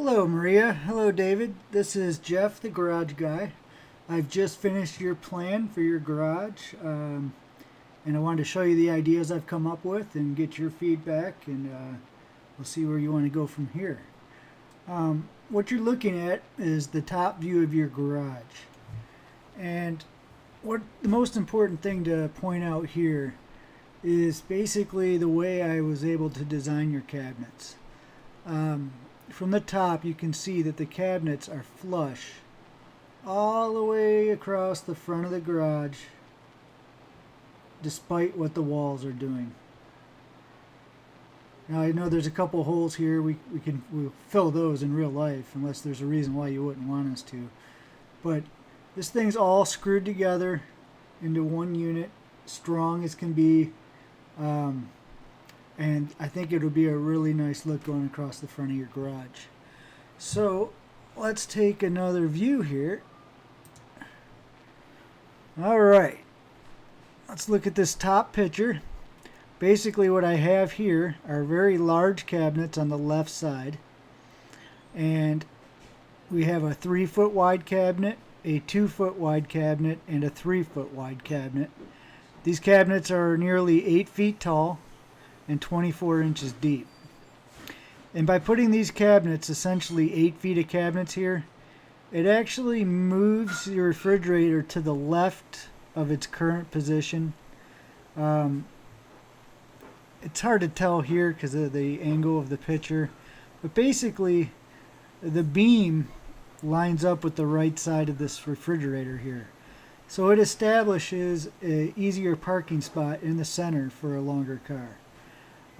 Hello, Maria. Hello, David. This is Jeff, the garage guy. I've just finished your plan for your garage, and I wanted to show you the ideas I've come up with and get your feedback, and we'll see where you want to go from here. What you're looking at is the top view of your garage. And what the most important thing to point out here is basically the way I was able to design your cabinets. From the top, you can see that the cabinets are flush all the way across the front of the garage, despite what the walls are doing. Now, I know there's a couple holes here. We'll fill those in real life, unless there's a reason why you wouldn't want us to. But this thing's all screwed together into one unit, strong as can be. And I think it'll be a really nice look going across the front of your garage. So let's take another view here. All right, let's look at this top picture. Basically what I have here are very large cabinets on the left side. And we have a 3-foot wide cabinet, a 2-foot wide cabinet, and a 3-foot wide cabinet. These cabinets are nearly 8 feet tall and 24 inches deep. And by putting these cabinets, essentially 8 feet of cabinets here, it actually moves your refrigerator to the left of its current position. It's hard to tell here because of the angle of the picture, but basically the beam lines up with the right side of this refrigerator here. So it establishes an easier parking spot in the center for a longer car.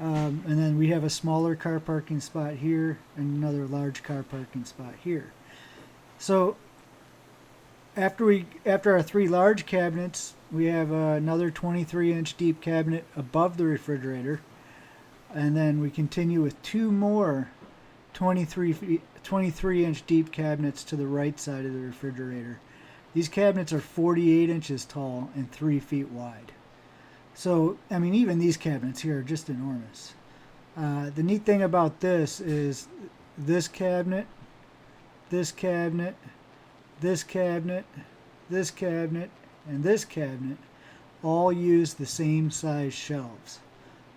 And then we have a smaller car parking spot here and another large car parking spot here. So after our 3 large cabinets, we have another 23-inch deep cabinet above the refrigerator, and then we continue with 2 more 23-inch deep cabinets to the right side of the refrigerator. These cabinets are 48 inches tall and 3 feet wide. So, I mean, even these cabinets here are just enormous. The neat thing about this is this cabinet, this cabinet, this cabinet, this cabinet, and this cabinet all use the same size shelves.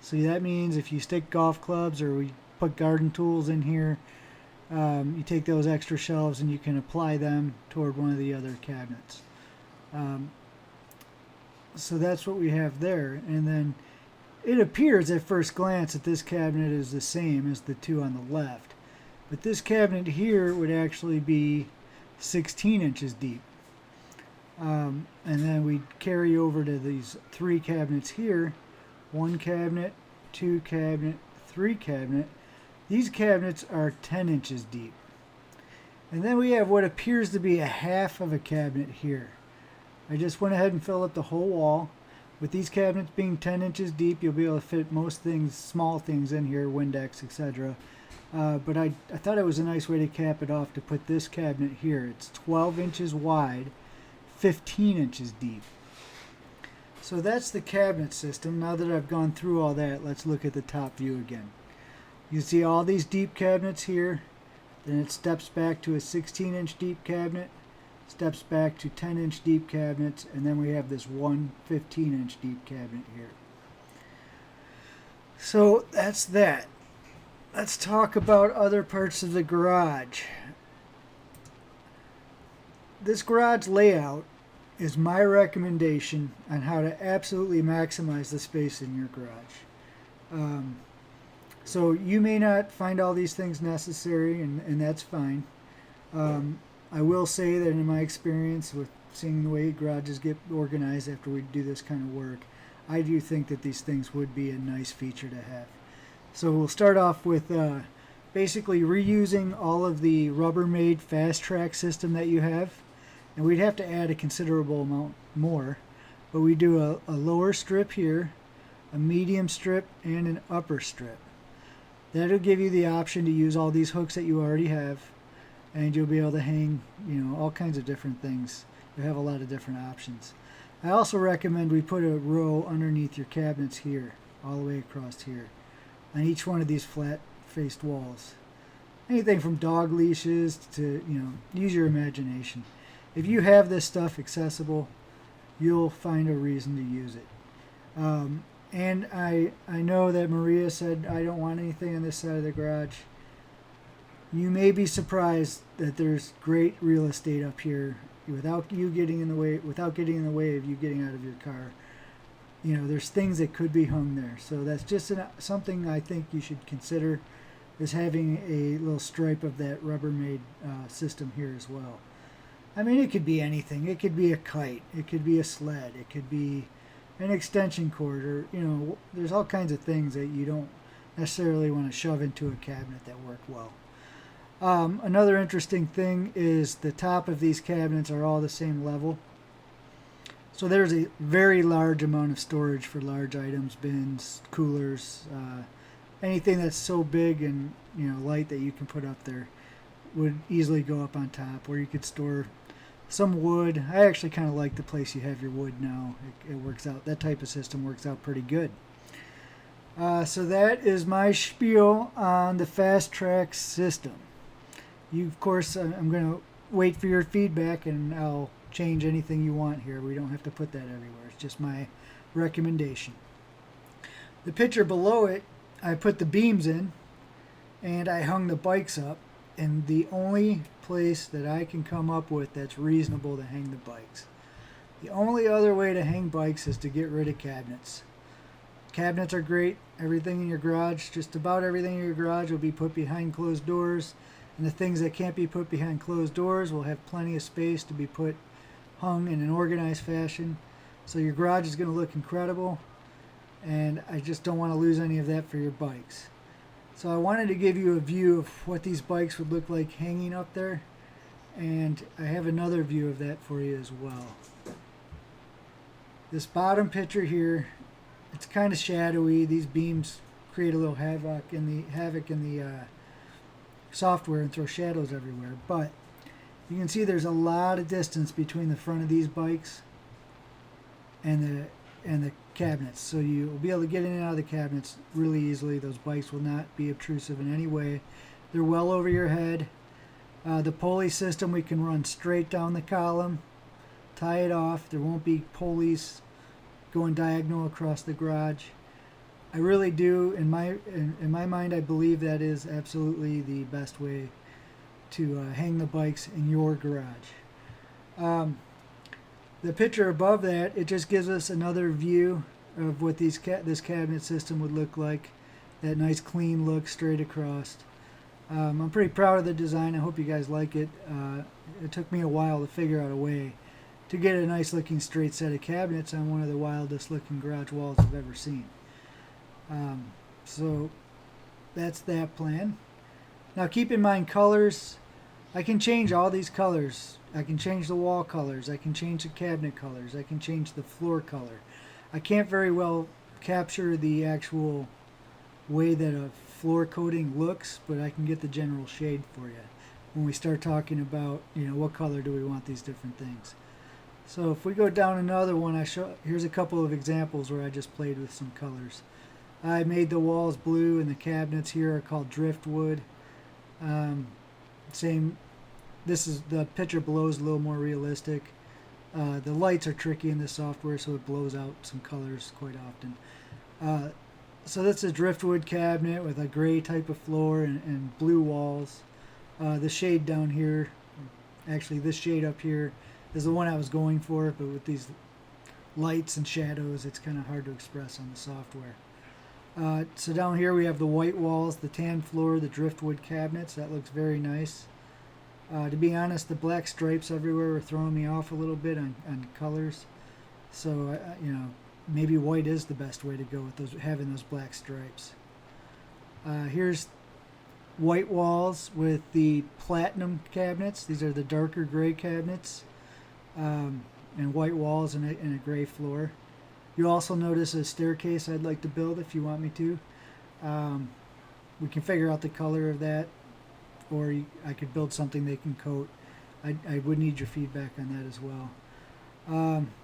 So that means if you stick golf clubs or we put garden tools in here, you take those extra shelves and you can apply them toward one of the other cabinets. So that's what we have there. And then it appears at first glance that this cabinet is the same as the 2 on the left. But this cabinet here would actually be 16 inches deep. And then we carry over to these 3 cabinets here. 1 cabinet, 2 cabinet, 3 cabinet. These cabinets are 10 inches deep. And then we have what appears to be a half of a cabinet here. I just went ahead and filled up the whole wall. With these cabinets being 10 inches deep, you'll be able to fit most things, small things in here, Windex, etc. But I thought it was a nice way to cap it off to put this cabinet here. It's 12 inches wide, 15 inches deep. So that's the cabinet system. Now that I've gone through all that, let's look at the top view again. You see all these deep cabinets here. Then it steps back to a 16-inch deep cabinet, steps back to 10-inch deep cabinets, and then we have this one 15-inch deep cabinet here. So that's that. Let's talk about other parts of the garage. This garage layout is my recommendation on how to absolutely maximize the space in your garage. So you may not find all these things necessary, and that's fine. I will say that in my experience with seeing the way garages get organized after we do this kind of work, I do think that these things would be a nice feature to have. So we'll start off with basically reusing all of the Rubbermaid fast track system that you have. And we'd have to add a considerable amount more. But we do a lower strip here, a medium strip, and an upper strip. That'll give you the option to use all these hooks that you already have, and you'll be able to hang, all kinds of different things. You have a lot of different options. I also recommend we put a row underneath your cabinets here, all the way across here, on each one of these flat-faced walls. anything from dog leashes to, use your imagination. If you have this stuff accessible, you'll find a reason to use it. And I know that Maria said, I don't want anything on this side of the garage. You may be surprised that there's great real estate up here without you getting in the way, without getting in the way of you getting out of your car. There's things that could be hung there. So that's just something I think you should consider, is having a little stripe of that Rubbermaid system here as well. I mean, it could be anything. It could be a kite. It could be a sled. It could be an extension cord, or there's all kinds of things that you don't necessarily want to shove into a cabinet that work well. Another interesting thing is the top of these cabinets are all the same level. So there's a very large amount of storage for large items, bins, coolers, anything that's so big and light that you can put up there would easily go up on top, or you could store some wood. I actually kind of like the place you have your wood now. It works out. That type of system works out pretty good. So that is my spiel on the Fast Track system. Of course, I'm going to wait for your feedback, and I'll change anything you want here. We don't have to put that everywhere. It's just my recommendation. The picture below it, I put the beams in, and I hung the bikes up. And the only place that I can come up with that's reasonable to hang the bikes. The only other way to hang bikes is to get rid of cabinets. Cabinets are great. Everything in your garage, just about everything in your garage, will be put behind closed doors. And the things that can't be put behind closed doors will have plenty of space to be hung in an organized fashion. So your garage is going to look incredible. And I just don't want to lose any of that for your bikes. So I wanted to give you a view of what these bikes would look like hanging up there, and I have another view of that for you as well. This bottom picture here, it's kind of shadowy. These beams create a little havoc in the software and throw shadows everywhere, but you can see there's a lot of distance between the front of these bikes and the cabinets, so you'll be able to get in and out of the cabinets really easily. Those bikes will not be obtrusive in any way. They're well over your head. The pulley system, we can run straight down the column, tie it off. There won't be pulleys going diagonal across the garage. I really do, in my mind, I believe that is absolutely the best way to hang the bikes in your garage. The picture above that, it just gives us another view of what this cabinet system would look like. That nice clean look straight across. I'm pretty proud of the design. I hope you guys like it. It took me a while to figure out a way to get a nice looking straight set of cabinets on one of the wildest looking garage walls I've ever seen. So that's that plan. Now keep in mind colors. I can change all these colors. I can change the wall colors. I can change the cabinet colors. I can change the floor color. I can't very well capture the actual way that a floor coating looks, but I can get the general shade for you when we start talking about, what color do we want these different things. So if we go down another one, here's a couple of examples where I just played with some colors. I made the walls blue, and the cabinets here are called driftwood. The picture below is a little more realistic. The lights are tricky in this software, so it blows out some colors quite often. So that's a driftwood cabinet with a gray type of floor and blue walls. The shade down here, actually this shade up here, is the one I was going for, but with these lights and shadows, it's kind of hard to express on the software. So down here we have the white walls, the tan floor, the driftwood cabinets. That looks very nice. To be honest, the black stripes everywhere are throwing me off a little bit on colors. So, maybe white is the best way to go with having those black stripes. Here's white walls with the platinum cabinets. These are the darker gray cabinets, and white walls and a gray floor. You'll also notice a staircase I'd like to build if you want me to. We can figure out the color of that, or I could build something they can coat. I would need your feedback on that as well.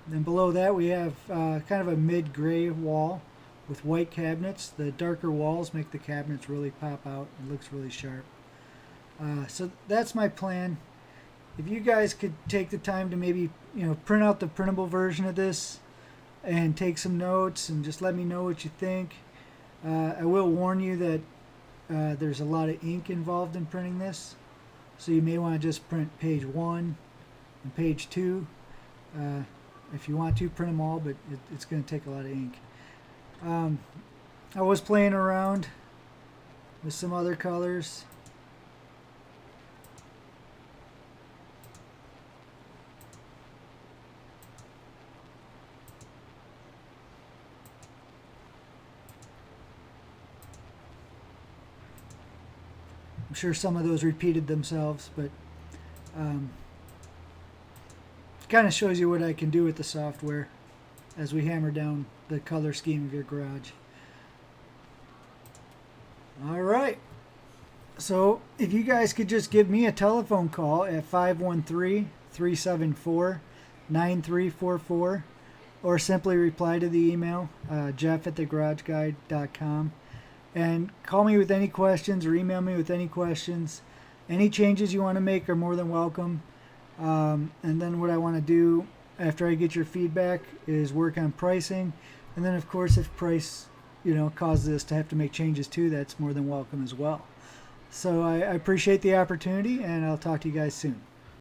Then below that we have kind of a mid-gray wall with white cabinets. The darker walls make the cabinets really pop out. It looks really sharp. So that's my plan. If you guys could take the time to maybe print out the printable version of this and take some notes and just let me know what you think. I will warn you that there's a lot of ink involved in printing this, so you may want to just print page 1 and page 2. If you want to, print them all, but it's going to take a lot of ink. I was playing around with some other colors. I'm sure some of those repeated themselves, but kind of shows you what I can do with the software as we hammer down the color scheme of your garage. All right. So if you guys could just give me a telephone call at 513-374-9344 or simply reply to the email, jeff@thegarageguide.com, and call me with any questions or email me with any questions. Any changes you want to make are more than welcome. And then what I want to do after I get your feedback is work on pricing. And then, of course, if price causes us to have to make changes too, that's more than welcome as well. So I appreciate the opportunity, and I'll talk to you guys soon.